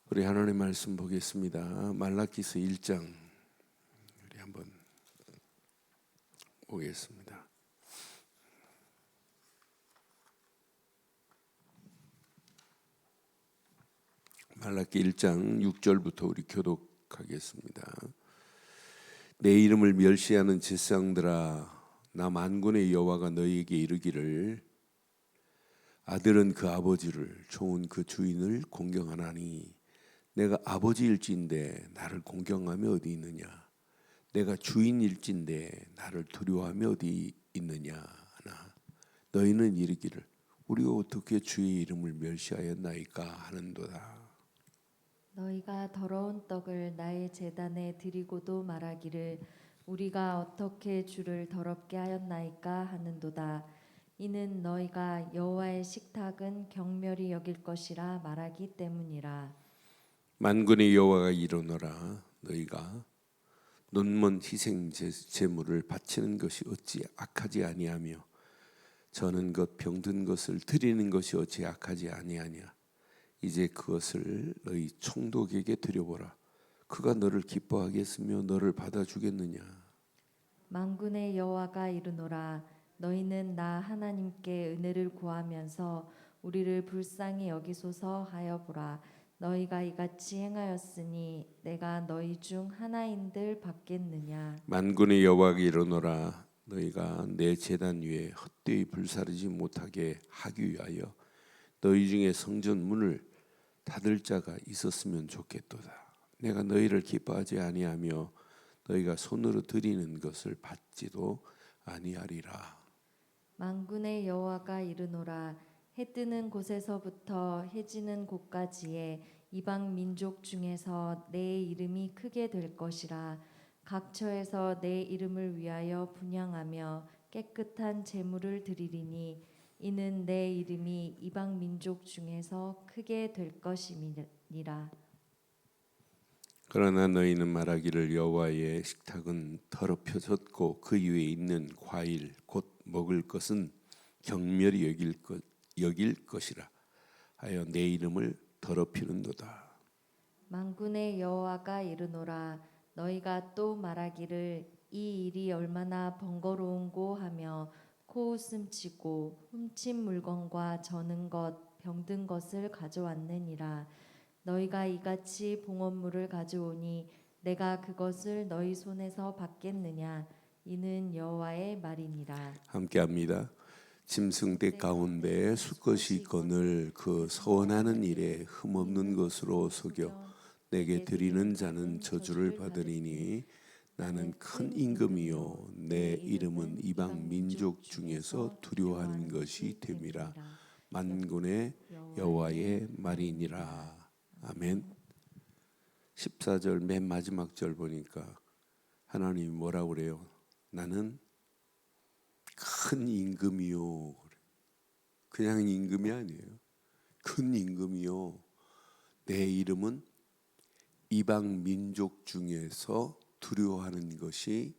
우리 하나님의 말씀 보겠습니다. 말라기서 1장 우리 한번 보겠습니다. 말라기 1장 6절부터 우리 교독하겠습니다. 내 이름을 멸시하는 제사장들아, 나 만군의 여호와가 너희에게 이르기를 아들은 그 아버지를, 종은 그 주인을 공경하나니 내가 아버지일진데 나를 공경함이 어디 있느냐? 내가 주인일진데 나를 두려워함이 어디 있느냐? 하나 너희는 이르기를 우리가 어떻게 주의 이름을 멸시하였나이까 하는도다. 너희가 더러운 떡을 나의 제단에 드리고도 말하기를 우리가 어떻게 주를 더럽게 하였나이까 하는도다. 이는 너희가 여호와의 식탁은 경멸히 여길 것이라 말하기 때문이라. 만군의 여호와가 이르노라, 너희가 눈먼 희생 제물을 바치는 것이 어찌 악하지 아니하며 저는 것 병든 것을 드리는 것이 어찌 악하지 아니하냐? 이제 그것을 너희 총독에게 드려보라. 그가 너를 기뻐하겠으며 너를 받아주겠느냐? 만군의 여호와가 이르노라. 너희는 나 하나님께 은혜를 구하면서 우리를 불쌍히 여기소서 하여 보라. 너희가 이같이 행하였으니 내가 너희 중 하나인들 받겠느냐? 만군의 여호와가 이르노라, 너희가 내 제단 위에 헛되이 불사르지 못하게 하기 위하여 너희 중에 성전 문을 닫을 자가 있었으면 좋겠도다. 내가 너희를 기뻐하지 아니하며 너희가 손으로 드리는 것을 받지도 아니하리라. 만군의 여호와가 이르노라. 해 뜨는 곳에서부터 해 지는 곳까지의 이방 민족 중에서 내 이름이 크게 될 것이라. 각 처에서 내 이름을 위하여 분향하며 깨끗한 제물을 드리리니 이는 내 이름이 이방 민족 중에서 크게 될 것임이니라. 그러나 너희는 말하기를 여호와의 식탁은 더럽혀졌고 그 위에 있는 과일 곧 먹을 것은 경멸히 여길 것이라 하여 내 이름을 더럽히는도다. 만군의 여호와가 이르노라. 너희가 또 말하기를 이 일이 얼마나 번거로운고 하며 코웃음치고 훔친 물건과 저는 것 병든 것을 가져왔느니라. 너희가 이같이 봉헌물을 가져오니 내가 그것을 너희 손에서 받겠느냐? 이는 여호와의 말이니라. 함께합니다. 짐승대 가운데 수컷이 있거늘 그 서원하는 일에 흠없는 것으로 속여 내게 드리는 자는 저주를 받으리니 나는 큰 임금이요 내 이름은 이방 민족 중에서 두려워하는 것이 됨이라. 만군의 여호와의 말이니라. 아멘. 14절 맨 마지막 절 보니까 하나님이 뭐라고 그래요? 나는 큰 임금이요. 그냥 임금이 아니에요. 큰 임금이요. 내 이름은 이방 민족 중에서 두려워하는 것이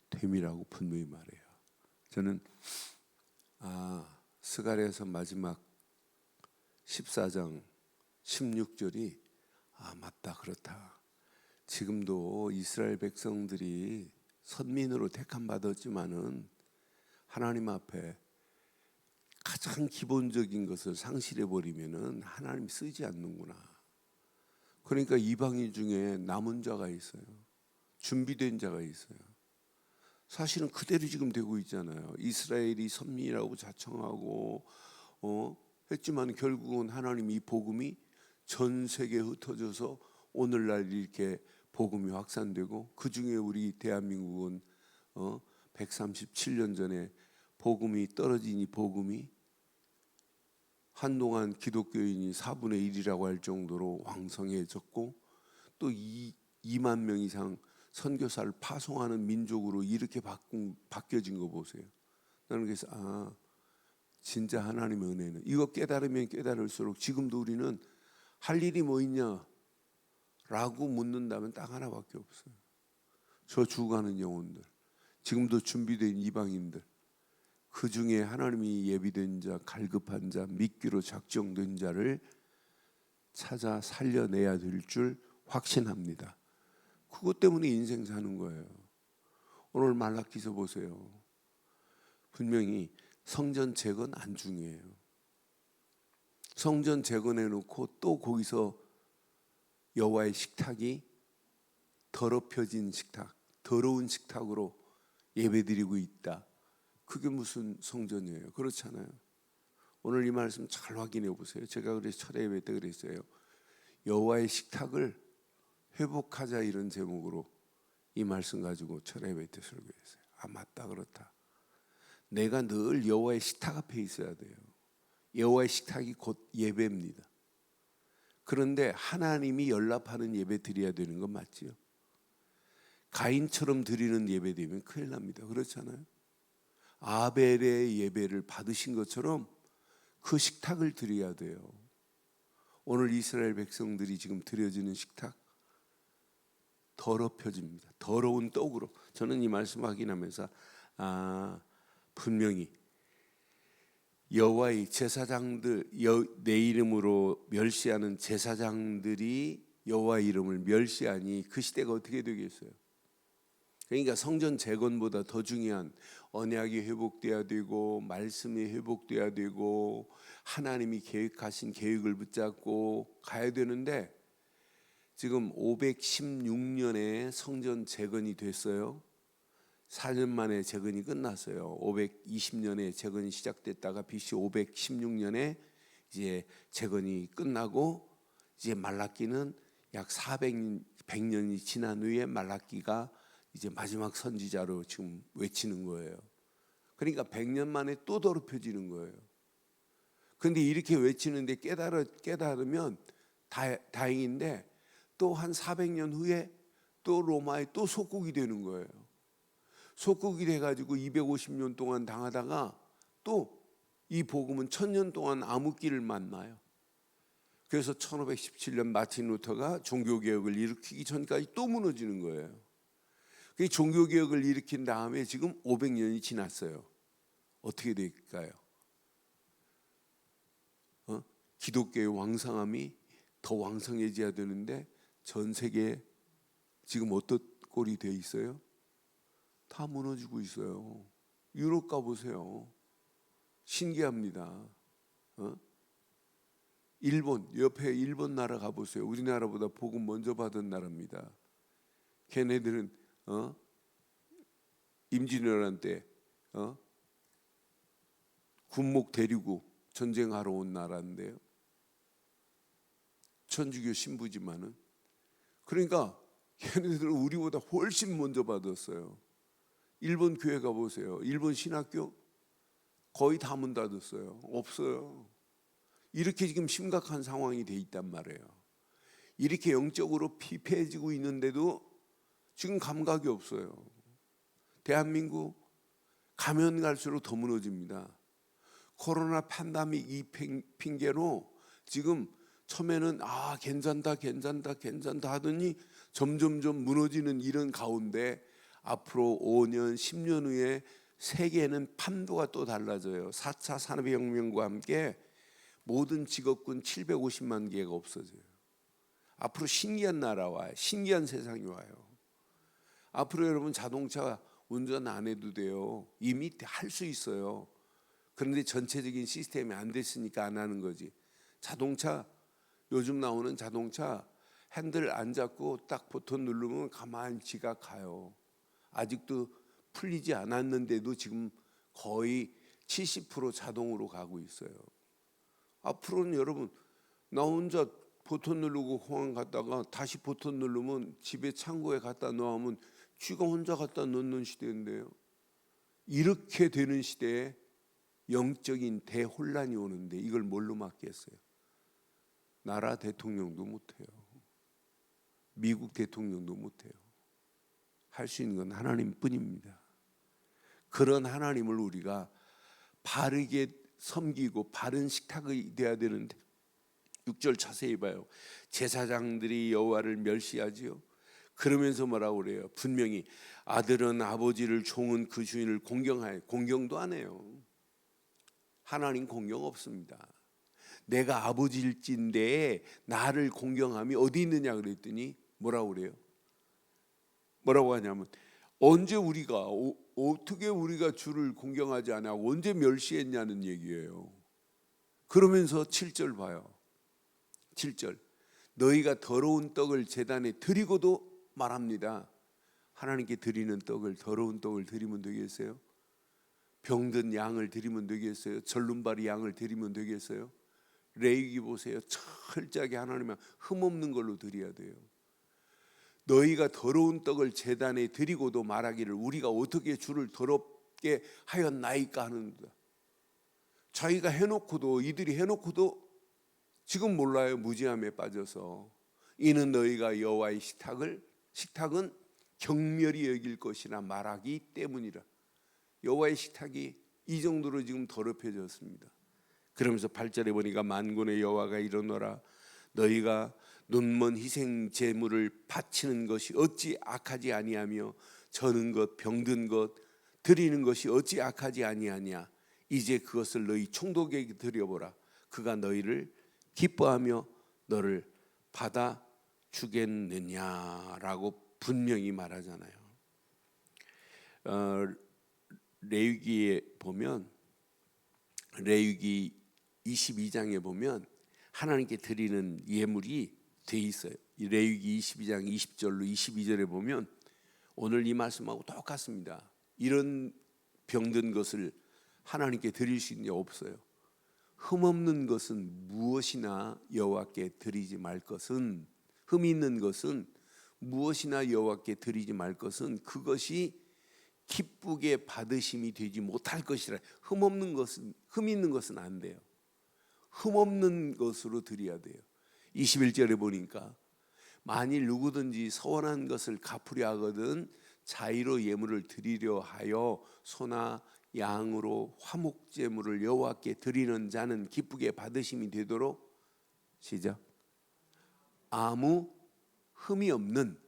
됨이라고 분명히 말해요. 저는 스가랴서 마지막 14장 16절이 맞다, 그렇다. 지금도 이스라엘 백성들이 선민으로 택함 받았지만은 하나님 앞에 가장 기본적인 것을 상실해 버리면은 하나님이 쓰지 않는구나. 그러니까 이방인 중에 남은 자가 있어요. 준비된 자가 있어요. 사실은 그대로 지금 되고 있잖아요. 이스라엘이 선민이라고 자청하고 했지만 결국은 하나님 이 복음이 전 세계에 흩어져서 오늘날 이렇게 복음이 확산되고 그 중에 우리 대한민국은 137년 전에 복음이 떨어진 이 복음이 한동안 기독교인이 4분의 1이라고 할 정도로 왕성해졌고 또 2만 명 이상 선교사를 파송하는 민족으로 이렇게 바뀌어진 거 보세요. 나는 그래서 진짜 하나님의 은혜는 이거 깨달으면 깨달을수록 지금도 우리는 할 일이 뭐 있냐 라고 묻는다면 딱 하나밖에 없어요. 저 죽어가는 영혼들, 지금도 준비된 이방인들, 그 중에 하나님이 예비된 자, 갈급한 자, 믿기로 작정된 자를 찾아 살려내야 될 줄 확신합니다. 그것 때문에 인생 사는 거예요. 오늘 말라기서 보세요. 분명히 성전 재건 안 중요해요. 성전 재건해 놓고 또 거기서 여호와의 식탁이 더럽혀진 식탁, 더러운 식탁으로 예배드리고 있다. 그게 무슨 성전이에요? 그렇잖아요. 오늘 이 말씀 잘 확인해 보세요. 제가 그래서 첫 예배 때 그랬어요. 여호와의 식탁을 회복하자, 이런 제목으로 이 말씀 가지고 첫 예배 때 설교했어요. 아, 맞다, 그렇다. 내가 늘 여호와의 식탁 앞에 있어야 돼요. 여호와의 식탁이 곧 예배입니다. 그런데 하나님이 연락하는 예배 드려야 되는 건 맞지요? 가인처럼 드리는 예배 되면 큰일 납니다. 그렇잖아요. 아벨의 예배를 받으신 것처럼 그 식탁을 드려야 돼요. 오늘 이스라엘 백성들이 지금 드려지는 식탁 더럽혀집니다. 더러운 떡으로. 저는 이 말씀 확인하면서 분명히 여호와의 제사장들, 내 이름으로 멸시하는 제사장들이 여호와의 이름을 멸시하니 그 시대가 어떻게 되겠어요? 그러니까 성전 재건보다 더 중요한 언약이 회복돼야 되고, 말씀이 회복돼야 되고, 하나님이 계획하신 계획을 붙잡고 가야 되는데, 지금 516년에 성전 재건이 됐어요. 4년 만에 재건이 끝났어요. 520년에 재건이 시작됐다가 BC 516년에 이제 재건이 끝나고, 이제 말라기는 약 400년이 지난 후에 말라기가 이제 마지막 선지자로 지금 외치는 거예요. 그러니까 100년 만에 또 더럽혀지는 거예요. 그런데 이렇게 외치는데 깨달으면 다행인데, 또 한 400년 후에 또 로마에 또 속국이 되는 거예요. 속국이 돼가지고 250년 동안 당하다가 또 이 복음은 1000년 동안 암흑기를 만나요. 그래서 1517년 마틴 루터가 종교개혁을 일으키기 전까지 또 무너지는 거예요. 그 종교개혁을 일으킨 다음에 지금 500년이 지났어요. 어떻게 될까요? 기독교의 왕성함이 더 왕성해져야 되는데 전 세계에 지금 어떤 꼴이 돼 있어요? 다 무너지고 있어요. 유럽 가보세요. 신기합니다. 일본, 옆에 일본 나라 가보세요. 우리나라보다 복음 먼저 받은 나라입니다. 걔네들은 임진왜란 때 군목 데리고 전쟁하러 온 나라인데요. 천주교 신부지만은, 그러니까 걔네들은 우리보다 훨씬 먼저 받았어요. 일본 교회 가보세요. 일본 신학교 거의 다 문 닫았어요. 없어요. 이렇게 지금 심각한 상황이 돼 있단 말이에요. 이렇게 영적으로 피폐해지고 있는데도 지금 감각이 없어요. 대한민국 가면 갈수록 더 무너집니다. 코로나 팬데믹 이 핑계로 지금 처음에는 괜찮다 하더니 점점점 무너지는 이런 가운데, 앞으로 5년, 10년 후에 세계는 판도가 또 달라져요. 4차 산업혁명과 함께 모든 직업군 750만 개가 없어져요. 앞으로 신기한 나라 와요. 신기한 세상이 와요. 앞으로 여러분 자동차 운전 안 해도 돼요. 이미 할 수 있어요. 그런데 전체적인 시스템이 안 됐으니까 안 하는 거지. 자동차, 요즘 나오는 자동차 핸들 안 잡고 딱 버튼 누르면 가만히 지가 가요. 아직도 풀리지 않았는데도 지금 거의 70% 자동으로 가고 있어요. 앞으로는 여러분, 나 혼자 버튼 누르고 공항 갔다가 다시 버튼 누르면 집에 창고에 갖다 놓으면 쥐가 혼자 갖다 놓는 시대인데요. 이렇게 되는 시대에 영적인 대혼란이 오는데 이걸 뭘로 막겠어요? 나라 대통령도 못해요. 미국 대통령도 못해요. 할 수 있는 건 하나님뿐입니다. 그런 하나님을 우리가 바르게 섬기고 바른 식탁이 돼야 되는데, 6절 자세히 봐요. 제사장들이 여호와를 멸시하지요. 그러면서 뭐라고 그래요? 분명히 아들은 아버지를, 종은 그 주인을 공경하여, 공경도 안 해요. 하나님 공경 없습니다. 내가 아버지일진데 나를 공경함이 어디 있느냐 그랬더니 뭐라고 그래요? 뭐라고 하냐면 언제 우리가 어떻게 우리가 주를 공경하지 않아 언제 멸시했냐는 얘기예요. 그러면서 7절 봐요. 7절 너희가 더러운 떡을 제단에 드리고도 말합니다. 하나님께 드리는 떡을 더러운 떡을 드리면 되겠어요? 병든 양을 드리면 되겠어요? 절름발이 양을 드리면 되겠어요? 레위기 보세요. 철저하게 하나님은 흠없는 걸로 드려야 돼요. 너희가 더러운 떡을 제단에 드리고도 말하기를 우리가 어떻게 주를 더럽게 하였나이까 하는다. 자기가 해놓고도 이들이 해놓고도 지금 몰라요. 무지함에 빠져서. 이는 너희가 여호와의 식탁은 경멸히 여길 것이나 말하기 때문이라. 여호와의 식탁이 이 정도로 지금 더럽혀졌습니다. 그러면서 8절에 보니까 만군의 여호와가 이르노라 너희가 눈먼 희생 제물을 바치는 것이 어찌 악하지 아니하며 저는 것 병든 것 드리는 것이 어찌 악하지 아니하냐. 이제 그것을 너희 총독에게 드려보라. 그가 너희를 기뻐하며 너를 받아 주겠느냐라고 분명히 말하잖아요. 레위기에 보면 레위기 22장에 보면 하나님께 드리는 예물이 돼 있어요. 레위기 22장 20절로 22절에 보면 오늘 이 말씀하고 똑같습니다. 이런 병든 것을 하나님께 드릴 수 있는 게 없어요. 흠없는 것은 무엇이나 여호와께 드리지 말 것은 흠이 있는 것은 무엇이나 여호와께 드리지 말 것은 그것이 기쁘게 받으심이 되지 못할 것이라. 흠없는 것은 흠 있는 것은 안 돼요. 흠없는 것으로 드려야 돼요. 21절에 보니까 만일 누구든지 서원한 것을 갚으려 하거든 자의로 예물을 드리려 하여 소나 양으로 화목제물을 여호와께 드리는 자는 기쁘게 받으심이 되도록 시작 아무 흠이 없는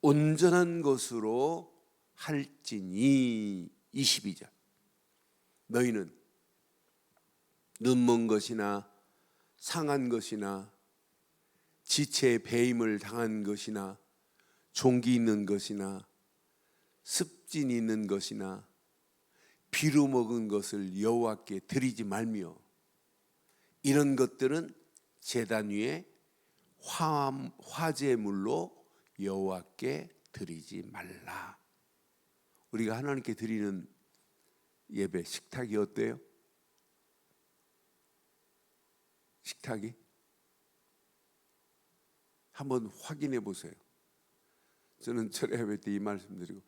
온전한 것으로 할지니. 22절 너희는 눈먼 것이나 상한 것이나 지체의 배임을 당한 것이나 종기 있는 것이나 습진 있는 것이나 비루 먹은 것을 여호와께 드리지 말며 이런 것들은 제단 위에 화제물로 여호와께 드리지 말라. 우리가 하나님께 드리는 예배 식탁이 어때요? 식탁이 한번 확인해 보세요. 저는 철회 예배 때 이 말씀드리고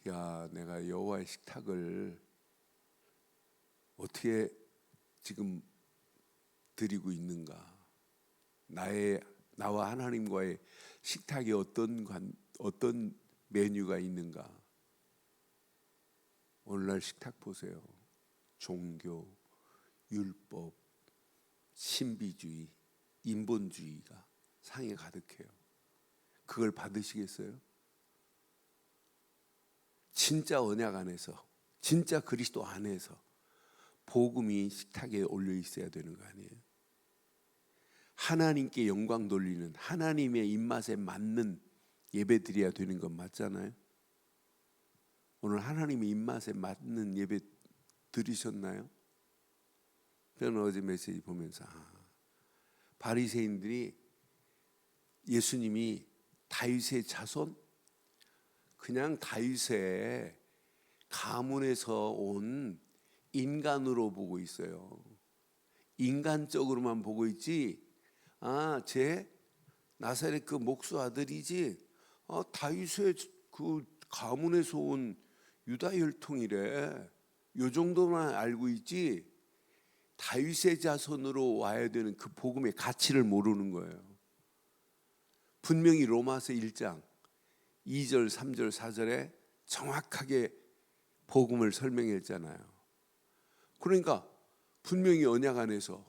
야 내가 여호와의 식탁을 어떻게 지금 드리고 있는가. 나와 하나님과의 식탁에 어떤 메뉴가 있는가. 오늘날 식탁 보세요. 종교, 율법, 신비주의, 인본주의가 상에 가득해요. 그걸 받으시겠어요? 진짜 언약 안에서, 진짜 그리스도 안에서 복음이 식탁에 올려 있어야 되는 거 아니에요? 하나님께 영광 돌리는 하나님의 입맛에 맞는 예배 드려야 되는 건 맞잖아요. 오늘 하나님의 입맛에 맞는 예배 드리셨나요? 저는 어제 메시지 보면서 바리새인들이 예수님이 다윗의 자손, 그냥 다윗의 가문에서 온 인간으로 보고 있어요. 인간적으로만 보고 있지. 제 나사렛 그 목수 아들이지. 다윗의 그 가문에서 온 유다 혈통이래. 요 정도만 알고 있지. 다윗의 자손으로 와야 되는 그 복음의 가치를 모르는 거예요. 분명히 로마서 1장 2절, 3절, 4절에 정확하게 복음을 설명했잖아요. 그러니까 분명히 언약 안에서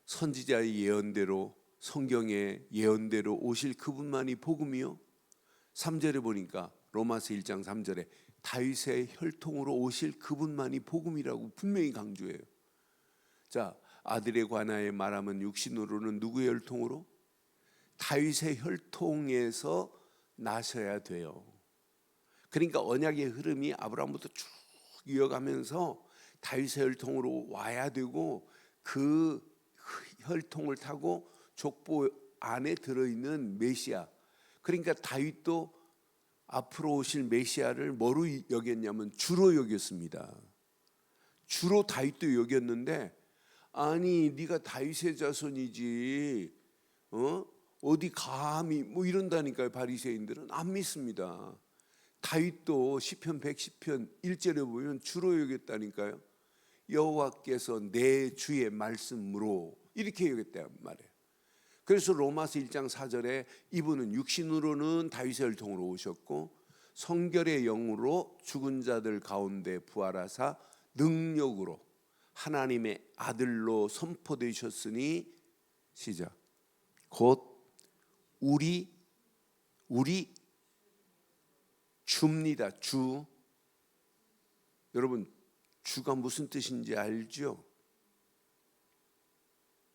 선지자의 예언대로 성경의 예언대로 오실 그분만이 복음이요. 3절에 보니까 로마서 1장 3절에 다윗의 혈통으로 오실 그분만이 복음이라고 분명히 강조해요. 자, 아들에 관하여 말하면 육신으로는 누구의 혈통으로? 다윗의 혈통에서 나셔야 돼요. 그러니까 언약의 흐름이 아브라함부터 쭉 이어가면서 다윗의 혈통으로 와야 되고, 그 혈통을 타고 족보 안에 들어있는 메시아, 그러니까 다윗도 앞으로 오실 메시아를 뭐로 여겼냐면 주로 여겼습니다. 주로 다윗도 여겼는데, 아니 네가 다윗의 자손이지 어디 감히 뭐 이런다니까요. 바리새인들은 안 믿습니다. 다윗도 시편 110편 1절에 보면 주로 여겼다니까요. 여호와께서 내 주의 말씀으로 이렇게 여겼단 말이에요. 그래서 로마서 1장 4절에 이분은 육신으로는 다윗의 혈통으로 오셨고 성결의 영으로 죽은 자들 가운데 부활하사 능력으로 하나님의 아들로 선포되셨으니, 시작, 곧 우리 주입니다. 주. 여러분, 주가 무슨 뜻인지 알죠?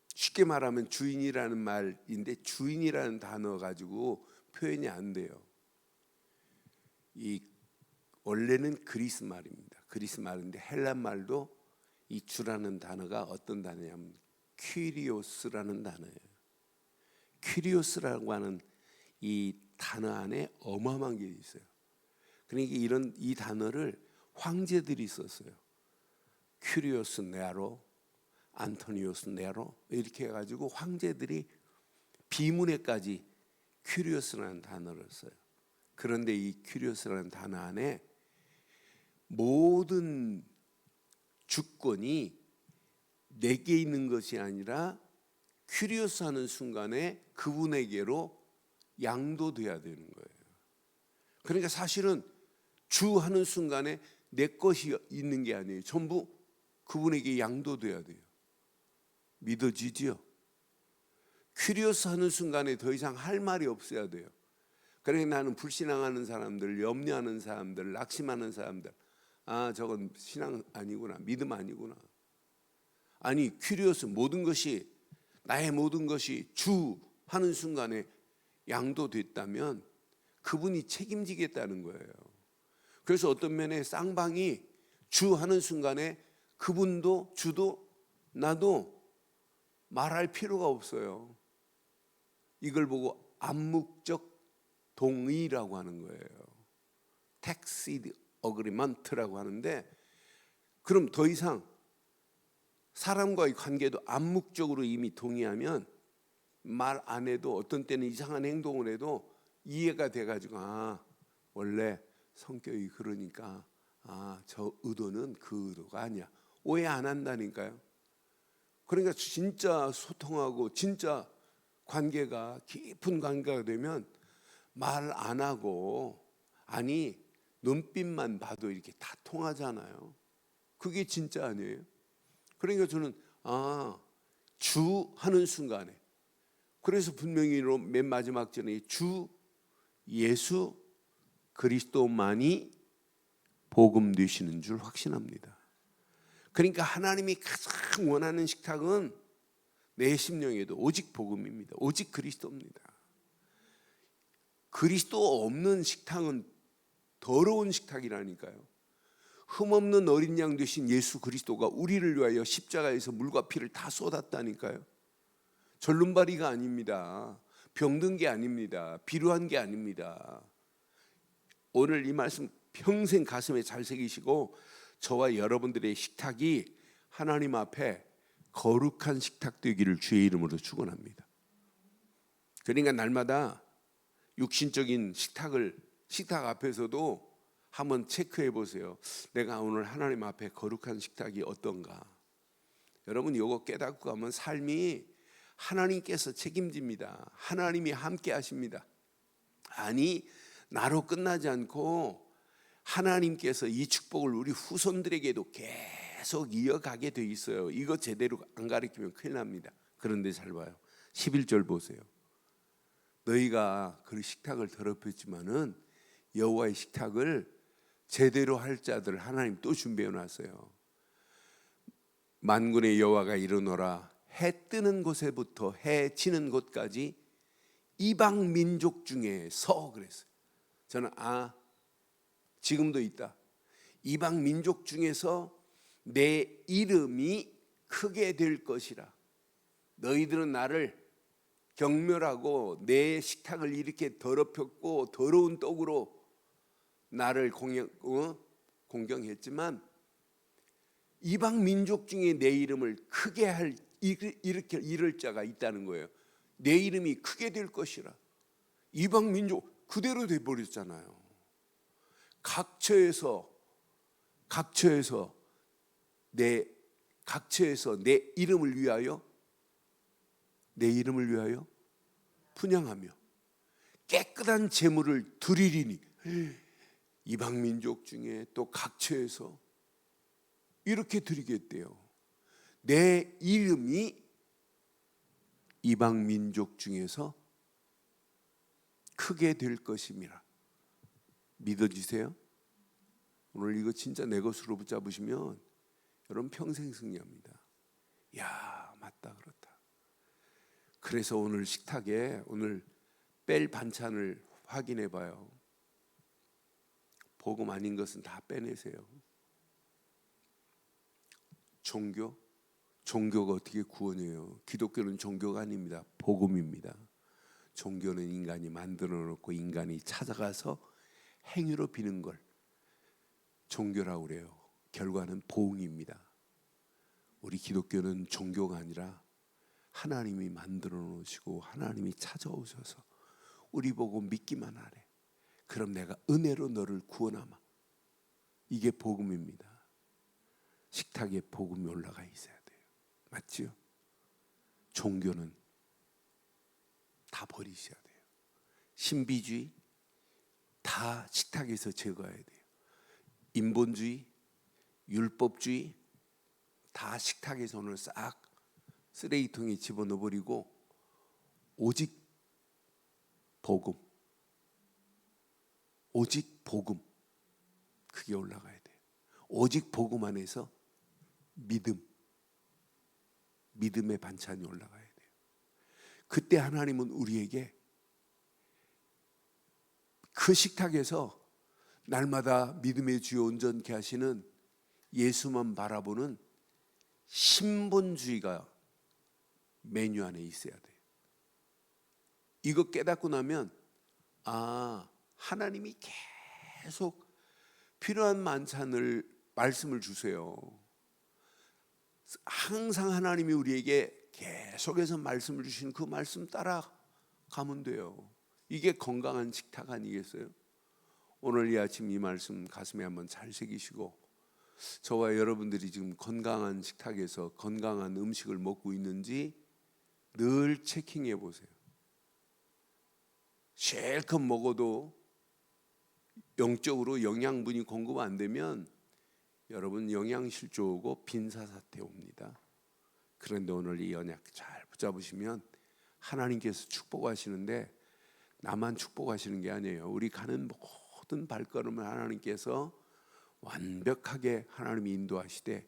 쉽게 말하면 주인이라는 말인데, 주인이라는 단어 가지고 표현이 안 돼요. 이 원래는 그리스 말입니다. 그리스 말인데 헬란 말도 이 주라는 단어가 어떤 단어냐면 퀴리오스라는 단어예요. 퀴리오스라고 하는 이 단어 안에 어마어마한 게 있어요. 그러니까 이 단어를 황제들이 썼어요. 퀴리오스 네로, 안토니오스 네로 이렇게 해가지고 황제들이 비문에까지 퀴리오스라는 단어를 써요. 그런데 이 퀴리오스라는 단어 안에 모든 주권이 내게 있는 것이 아니라 퀴리오스 하는 순간에 그분에게로 양도돼야 되는 거예요. 그러니까 사실은 주 하는 순간에 내 것이 있는 게 아니에요. 전부 그분에게 양도돼야 돼요. 믿어지지요? 퀴리오스 하는 순간에 더 이상 할 말이 없어야 돼요. 그러니까 나는 불신앙하는 사람들, 염려하는 사람들, 낙심하는 사람들, 아 저건 신앙 아니구나, 믿음 아니구나. 아니 퀴리오스, 모든 것이, 나의 모든 것이 주 하는 순간에 양도됐다면 그분이 책임지겠다는 거예요. 그래서 어떤 면에 쌍방이 주 하는 순간에 그분도 주도 나도 말할 필요가 없어요. 이걸 보고 암묵적 동의라고 하는 거예요. tacit agreement라고 하는데, 그럼 더 이상 사람과의 관계도 암묵적으로 이미 동의하면 말 안 해도, 어떤 때는 이상한 행동을 해도 이해가 돼가지고, 아 원래 성격이 그러니까 저 의도는 그 의도가 아니야, 오해 안 한다니까요. 그러니까 진짜 소통하고 진짜 관계가 깊은 관계가 되면 말 안 하고, 아니 눈빛만 봐도 이렇게 다 통하잖아요. 그게 진짜 아니에요? 그러니까 저는 주 하는 순간에, 그래서 분명히 맨 마지막 전에 주 예수 그리스도만이 복음 되시는 줄 확신합니다. 그러니까 하나님이 가장 원하는 식탁은 내 심령에도 오직 복음입니다. 오직 그리스도입니다. 그리스도 없는 식탁은 더러운 식탁이라니까요. 흠없는 어린 양 되신 예수 그리스도가 우리를 위하여 십자가에서 물과 피를 다 쏟았다니까요. 절름발이가 아닙니다. 병든 게 아닙니다. 비루한 게 아닙니다. 오늘 이 말씀 평생 가슴에 잘 새기시고, 저와 여러분들의 식탁이 하나님 앞에 거룩한 식탁 되기를 주의 이름으로 축원합니다. 그러니까 날마다 육신적인 식탁 앞에서도 한번 체크해 보세요. 내가 오늘 하나님 앞에 거룩한 식탁이 어떤가? 여러분 이거 깨닫고 가면 삶이 하나님께서 책임집니다. 하나님이 함께 하십니다. 아니 나로 끝나지 않고 하나님께서 이 축복을 우리 후손들에게도 계속 이어가게 돼 있어요. 이거 제대로 안 가르치면 큰일 납니다. 그런데 잘 봐요. 11절 보세요. 너희가 그 식탁을 더럽혔지만은 여호와의 식탁을 제대로 할 자들 하나님 또 준비해 놨어요. 만군의 여호와가 이르노라, 해 뜨는 곳에부터 해 지는 곳까지 이방 민족 중에서 그랬어요. 저는 지금도 있다. 이방 민족 중에서 내 이름이 크게 될 것이라. 너희들은 나를 경멸하고 내 식탁을 이렇게 더럽혔고 더러운 떡으로 나를 공경했지만 이방 민족 중에 내 이름을 크게 할 이렇게 이럴 자가 있다는 거예요. 내 이름이 크게 될 것이라. 이방 민족 그대로 돼 버렸잖아요. 각처에서 내 이름을 위하여 분향하며 깨끗한 제물을 드리리니. 이방 민족 중에 또 각처에서 이렇게 드리겠대요. 내 이름이 이방 민족 중에서 크게 될 것임이라. 믿어지세요? 오늘 이거 진짜 내 것으로 붙잡으시면 여러분 평생 승리합니다. 야, 맞다, 그렇다. 그래서 오늘 식탁에 오늘 뺄 반찬을 확인해 봐요. 복음 아닌 것은 다 빼내세요. 종교가 어떻게 구원이에요? 기독교는 종교가 아닙니다. 복음입니다. 종교는 인간이 만들어 놓고 인간이 찾아가서 행위로 비는 걸 종교라고 그래요. 결과는 보응입니다. 우리 기독교는 종교가 아니라 하나님이 만들어 놓으시고 하나님이 찾아오셔서 우리 보고 믿기만 하래. 그럼 내가 은혜로 너를 구원하마. 이게 복음입니다. 식탁에 복음이 올라가 있어야 돼요. 맞지요? 종교는 다 버리셔야 돼요. 신비주의 다 식탁에서 제거해야 돼요. 인본주의, 율법주의 다 식탁에서 오늘 싹 쓰레기통에 집어넣어버리고 오직 복음 그게 올라가야 돼요. 오직 복음 안에서 믿음의 반찬이 올라가야 돼요. 그때 하나님은 우리에게 그 식탁에서 날마다 믿음의 주여 온전케 하시는 예수만 바라보는 신본주의가 메뉴 안에 있어야 돼요. 이거 깨닫고 나면 하나님이 계속 필요한 말씀을 주세요. 항상 하나님이 우리에게 계속해서 말씀을 주시는 그 말씀 따라가면 돼요. 이게 건강한 식탁 아니겠어요? 오늘 이 아침 이 말씀 가슴에 한번 잘 새기시고 저와 여러분들이 지금 건강한 식탁에서 건강한 음식을 먹고 있는지 늘 체킹해 보세요. 실컷 먹어도 영적으로 영양분이 공급 안 되면 여러분 영양실조 오고 빈사사태 옵니다. 그런데 오늘 이 언약 잘 붙잡으시면 하나님께서 축복하시는데 나만 축복하시는 게 아니에요. 우리 가는 모든 발걸음을 하나님께서 완벽하게 하나님이 인도하시되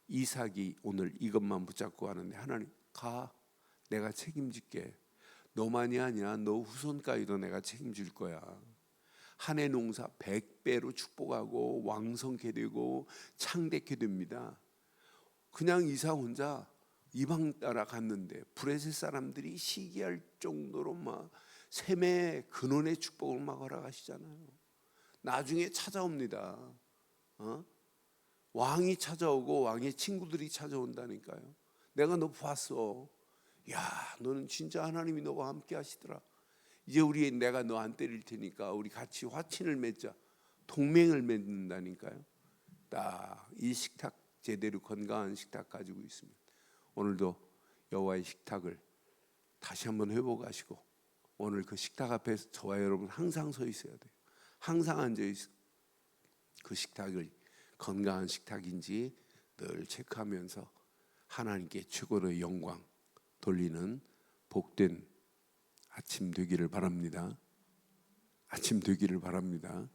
이삭이 오늘 이것만 붙잡고 가는데 하나님 가, 내가 책임질게. 너만이 아니야, 너 후손까지도 내가 책임질 거야. 한 해 농사 100배로 축복하고 왕성케 되고 창대케 됩니다. 그냥 이삭 혼자 이방 따라 갔는데 브레셀 사람들이 시기할 정도로 막 셈의 근원의 축복을 막 허락하시잖아요. 나중에 찾아옵니다. 왕이 찾아오고 왕의 친구들이 찾아온다니까요. 내가 너 봤어. 야, 너는 진짜 하나님이 너와 함께 하시더라. 이제 내가 너 안 때릴 테니까 우리 같이 화친을 맺자. 동맹을 맺는다니까요. 딱 이 식탁 제대로 건강한 식탁 가지고 있습니다. 오늘도 여호와의 식탁을 다시 한번 회복하시고 오늘 그 식탁 앞에서 저와 여러분 항상 서 있어야 돼요. 항상 앉아 있어. 그 식탁을 건강한 식탁인지 늘 체크하면서 하나님께 최고의 영광 돌리는 복된 아침 되기를 바랍니다. 아침 되기를 바랍니다.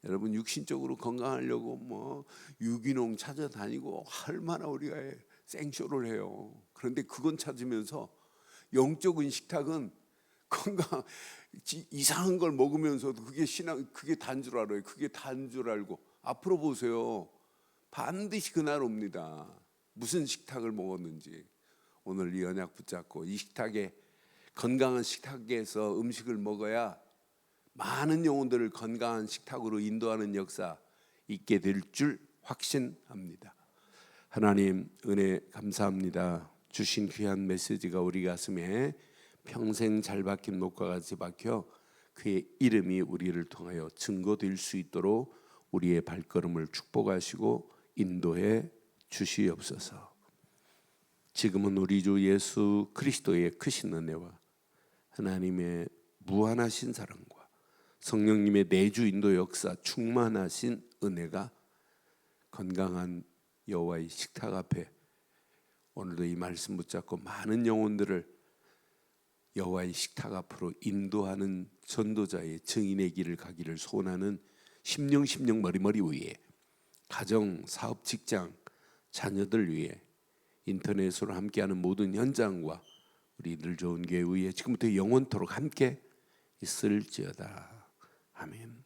여러분 육신적으로 건강하려고 뭐 유기농 찾아다니고 얼마나 우리가 생쇼를 해요. 그런데 그건 찾으면서 영적인 식탁은 건강 이상한 걸 먹으면서도 그게 신앙, 그게 단 줄 알아요. 그게 단 줄 알고 앞으로 보세요. 반드시 그날 옵니다. 무슨 식탁을 먹었는지. 오늘 이 언약 붙잡고 이 식탁에, 건강한 식탁에서 음식을 먹어야 많은 영혼들을 건강한 식탁으로 인도하는 역사 있게 될 줄 확신합니다. 하나님 은혜 감사합니다. 주신 귀한 메시지가 우리 가슴에 평생 잘 박힌 목과 같이 박혀 그의 이름이 우리를 통하여 증거될 수 있도록 우리의 발걸음을 축복하시고 인도해 주시옵소서. 지금은 우리 주 예수 그리스도의 크신 은혜와 하나님의 무한하신 사랑과 성령님의 내주 인도 역사 충만하신 은혜가 건강한 여호와의 식탁 앞에 오늘도 이 말씀 붙잡고 많은 영혼들을 여호와의 식탁 앞으로 인도하는 전도자의 증인의 길을 가기를 소원하는 심령 머리머리 위에 가정, 사업, 직장, 자녀들 위해 인터넷으로 함께하는 모든 현장과 우리 늘 좋은 교회 위에 지금부터 영원토록 함께 있을지어다. 아멘.